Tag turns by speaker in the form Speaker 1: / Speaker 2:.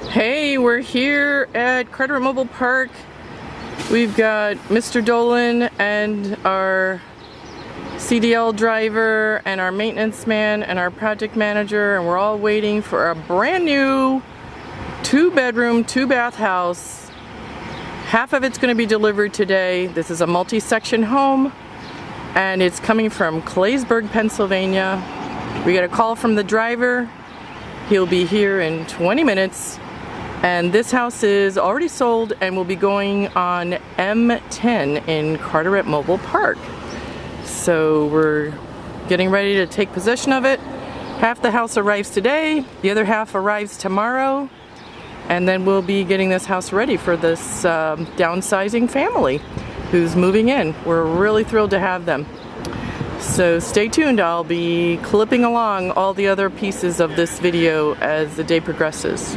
Speaker 1: Hey, we're here at Carteret Mobile Park. We've got Mr. Dolan and our CDL driver and our maintenance man and our project manager, and we're all waiting for a brand new 2-bedroom, 2-bath house. Half of it's going to be delivered today. This is a multi-section home and it's coming from Claysburg, Pennsylvania. We got a call from the driver. He'll be here in 20 minutes. And this house is already sold and will be going on M-10 in Carteret Mobile Park. So we're getting ready to take possession of it. Half the house arrives today, the other half arrives tomorrow, and then we'll be getting this house ready for this downsizing family who's moving in. We're really thrilled to have them. So stay tuned, I'll be clipping along all the other pieces of this video as the day progresses.